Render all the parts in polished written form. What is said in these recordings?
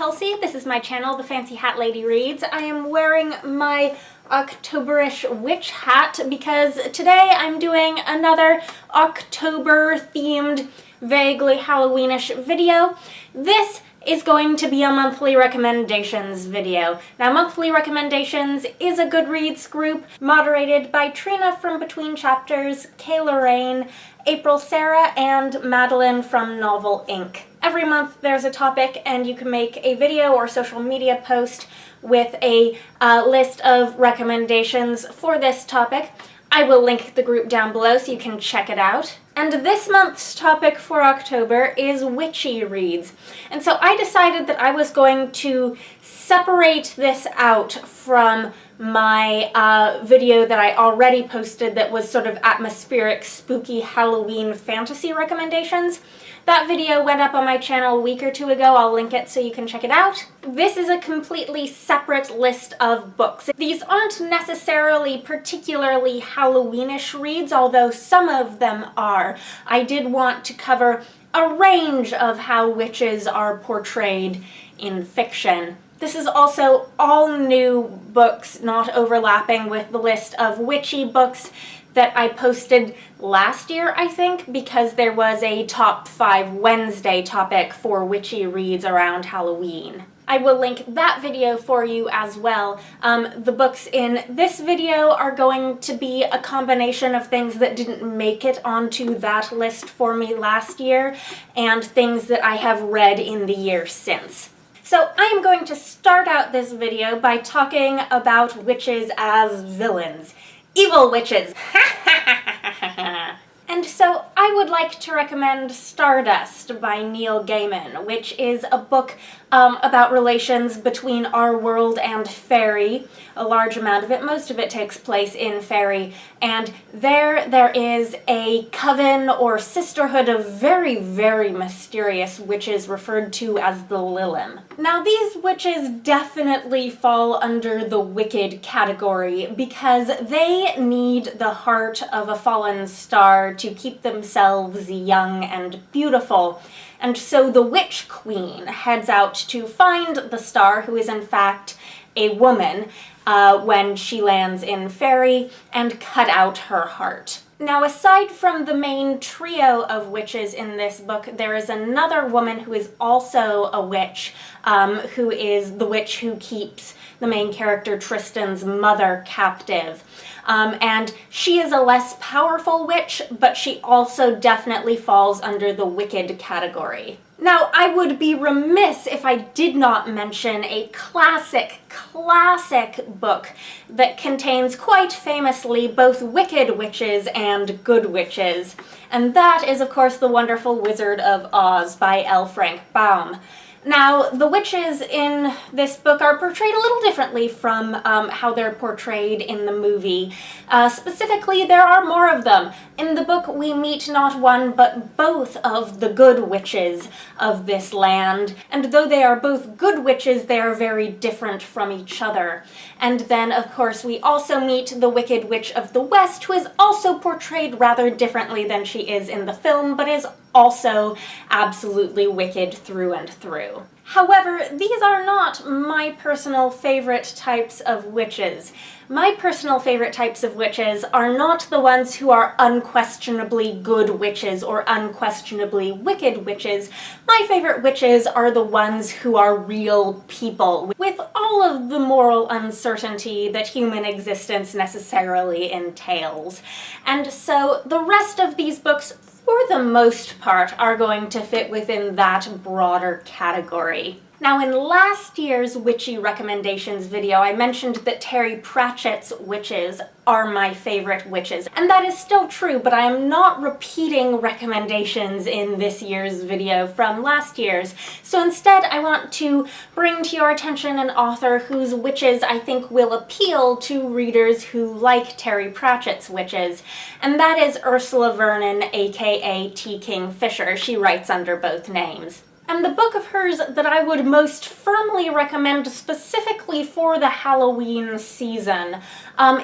Kelsey. This is my channel, The Fancy Hat Lady Reads. I am wearing my Octoberish witch hat because today I'm doing another October-themed, vaguely Halloweenish video. This is going to be a monthly recommendations video. Now, monthly recommendations is a Goodreads group moderated by Trina from Between Chapters, Kay Lorraine, April Sarah, and Madeline from Novel Inc. Every month there's a topic and you can make a video or social media post with a list of recommendations for this topic. I will link the group down below so you can check it out. And this month's topic for October is witchy reads. And so I decided that I was going to separate this out from my video that I already posted that was sort of atmospheric, spooky Halloween fantasy recommendations. That video went up on my channel a week or two ago. I'll link it so you can check it out. This is a completely separate list of books. These aren't necessarily particularly Halloweenish reads, although some of them are. I did want to cover a range of how witches are portrayed in fiction. This is also all new books, not overlapping with the list of witchy books that I posted last year, I think, because there was a top 5 Wednesday topic for witchy reads around Halloween. I will link that video for you as well. The books in this video are going to be a combination of things that didn't make it onto that list for me last year and things that I have read in the year since. So I am going to start out this video by talking about witches as villains. Evil witches! And so I would like to recommend Stardust by Neil Gaiman, which is a book about relations between our world and fairy. A large amount of it, most of it takes place in fairy, and there is a coven or sisterhood of very, very mysterious witches referred to as the Levens. Now, these witches definitely fall under the wicked category because they need the heart of a fallen star to keep themselves young and beautiful. And so the Witch Queen heads out to find the star, who is in fact a woman, when she lands in fairy, and cut out her heart. Now, aside from the main trio of witches in this book, there is another woman who is also a witch, who is the witch who keeps the main character Tristan's mother captive. And she is a less powerful witch, but she also definitely falls under the wicked category. Now, I would be remiss if I did not mention a classic book that contains quite famously both wicked witches and good witches. And that is, of course, The Wonderful Wizard of Oz by L. Frank Baum. Now, the witches in this book are portrayed a little differently from how they're portrayed in the movie. Specifically, there are more of them. In the book, we meet not one, but both of the good witches of this land. And though they are both good witches, they are very different from each other. And then, of course, we also meet the Wicked Witch of the West, who is also portrayed rather differently than she is in the film, but is also absolutely wicked through and through. However, these are not my personal favorite types of witches. My personal favorite types of witches are not the ones who are unquestionably good witches or unquestionably wicked witches. My favorite witches are the ones who are real people, with all of the moral uncertainty that human existence necessarily entails. And so the rest of these books, for the most part, are going to fit within that broader category. Now, in last year's witchy recommendations video, I mentioned that Terry Pratchett's witches are my favorite witches, and that is still true, but I am not repeating recommendations in this year's video from last year's. So instead, I want to bring to your attention an author whose witches I think will appeal to readers who like Terry Pratchett's witches, and that is Ursula Vernon, aka T. Kingfisher. She writes under both names. And the book of hers that I would most firmly recommend specifically for the Halloween season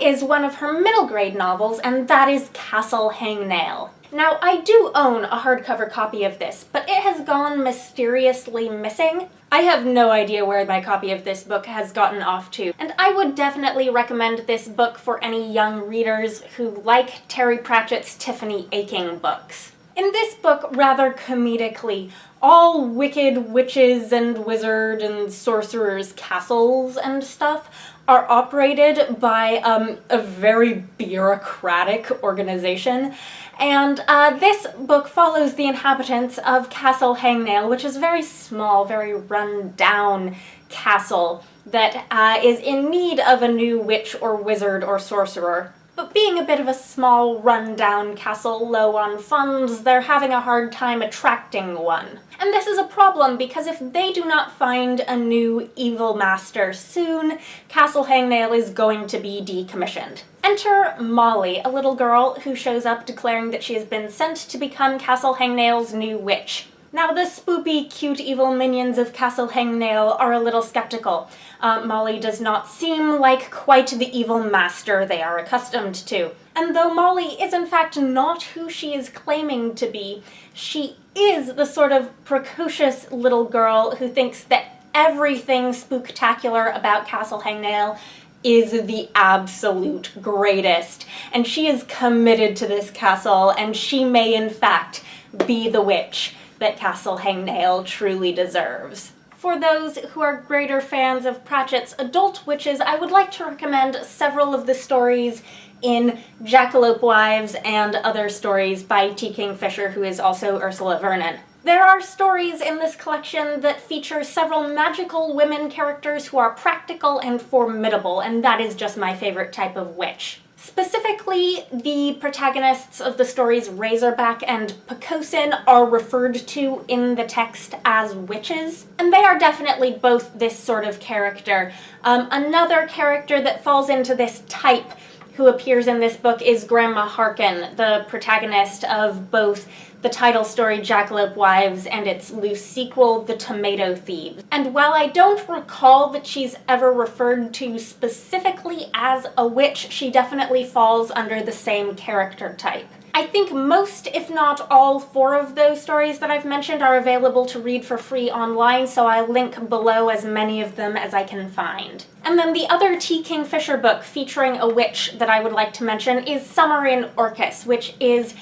is one of her middle grade novels, and that is Castle Hangnail. Now, I do own a hardcover copy of this, but it has gone mysteriously missing. I have no idea where my copy of this book has gotten off to, and I would definitely recommend this book for any young readers who like Terry Pratchett's Tiffany Aching books. In this book, rather comedically, all wicked witches and wizard and sorcerers' castles and stuff are operated by a very bureaucratic organization. And this book follows the inhabitants of Castle Hangnail, which is a very small, very run-down castle that is in need of a new witch or wizard or sorcerer. But being a bit of a small, run-down castle low on funds, they're having a hard time attracting one. And this is a problem because if they do not find a new evil master soon, Castle Hangnail is going to be decommissioned. Enter Molly, a little girl who shows up declaring that she has been sent to become Castle Hangnail's new witch. Now, the spoopy, cute, evil minions of Castle Hangnail are a little skeptical. Molly does not seem like quite the evil master they are accustomed to. And though Molly is in fact not who she is claiming to be, she is the sort of precocious little girl who thinks that everything spooktacular about Castle Hangnail is the absolute greatest. And she is committed to this castle, and she may in fact be the witch that Castle Hangnail truly deserves. For those who are greater fans of Pratchett's adult witches, I would like to recommend several of the stories in Jackalope Wives and other stories by T. Kingfisher, who is also Ursula Vernon. There are stories in this collection that feature several magical women characters who are practical and formidable, and that is just my favorite type of witch. Specifically, the protagonists of the stories Razorback and Pocosin are referred to in the text as witches, and they are definitely both this sort of character. Another character that falls into this type who appears in this book is Grandma Harkin, the protagonist of both the title story Jackalope Wives and its loose sequel, The Tomato Thieves. And while I don't recall that she's ever referred to specifically as a witch, she definitely falls under the same character type. I think most, if not all, 4 of those stories that I've mentioned are available to read for free online, so I'll link below as many of them as I can find. And then the other T. Kingfisher book featuring a witch that I would like to mention is Summer in Orcus, which is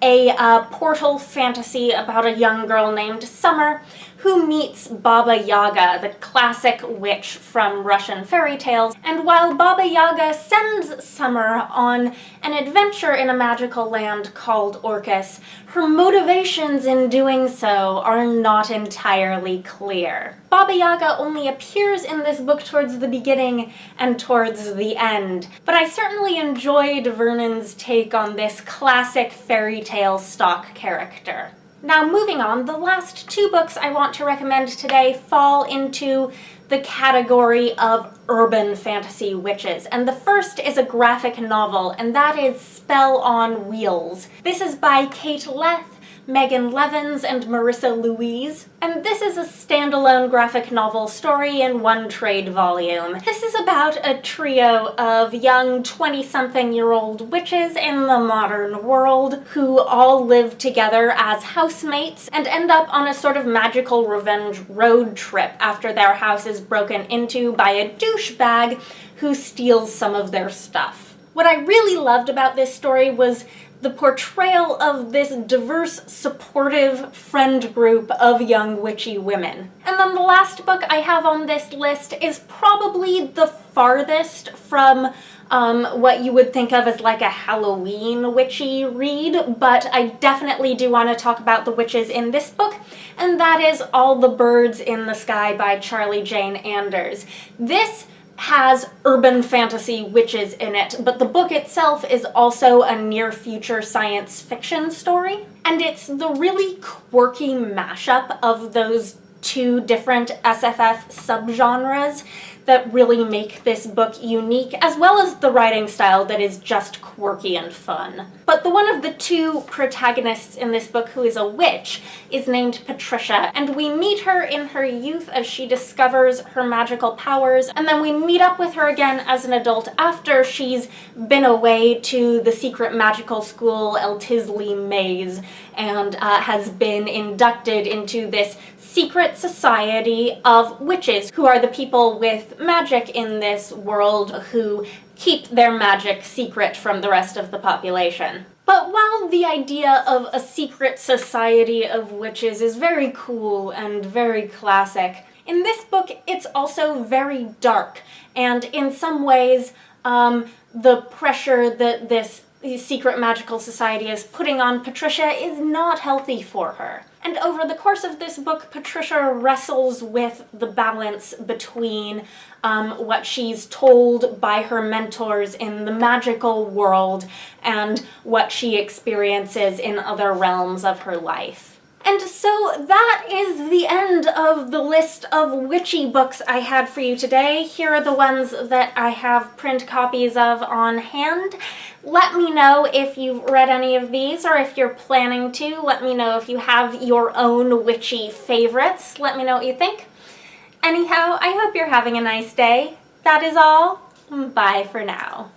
a portal fantasy about a young girl named Summer who meets Baba Yaga, the classic witch from Russian fairy tales. And while Baba Yaga sends Summer on an adventure in a magical land called Orcus, her motivations in doing so are not entirely clear. Baba Yaga only appears in this book towards the beginning and towards the end, but I certainly enjoyed Vernon's take on this classic fairy tale stock character. Now, moving on, the last 2 books I want to recommend today fall into the category of urban fantasy witches, and the first is a graphic novel, and that is Spell on Wheels. This is by Kate Leth, Megan Levens, and Marissa Louise, and this is a standalone graphic novel story in 1 trade volume. This is about a trio of young 20-something-year-old witches in the modern world who all live together as housemates and end up on a sort of magical revenge road trip after their house is broken into by a douchebag who steals some of their stuff. What I really loved about this story was the portrayal of this diverse, supportive friend group of young witchy women. And then the last book I have on this list is probably the farthest from what you would think of as like a Halloween witchy read, but I definitely do want to talk about the witches in this book, and that is All the Birds in the Sky by Charlie Jane Anders. This has urban fantasy witches in it, but the book itself is also a near-future science fiction story, and it's the really quirky mashup of those 2 different SFF subgenres that really make this book unique, as well as the writing style that is just quirky and fun. But the one of the two protagonists in this book who is a witch is named Patricia, and we meet her in her youth as she discovers her magical powers, and then we meet up with her again as an adult after she's been away to the secret magical school Eltisley Maze and has been inducted into this secret society of witches, who are the people with magic in this world who keep their magic secret from the rest of the population. But while the idea of a secret society of witches is very cool and very classic, in this book it's also very dark, and in some ways the pressure that this secret magical society is putting on Patricia is not healthy for her. And over the course of this book, Patricia wrestles with the balance between what she's told by her mentors in the magical world and what she experiences in other realms of her life. And so that is the end of the list of witchy books I had for you today. Here are the ones that I have print copies of on hand. Let me know if you've read any of these, or if you're planning to. Let me know if you have your own witchy favorites. Let me know what you think. Anyhow, I hope you're having a nice day. That is all. Bye for now.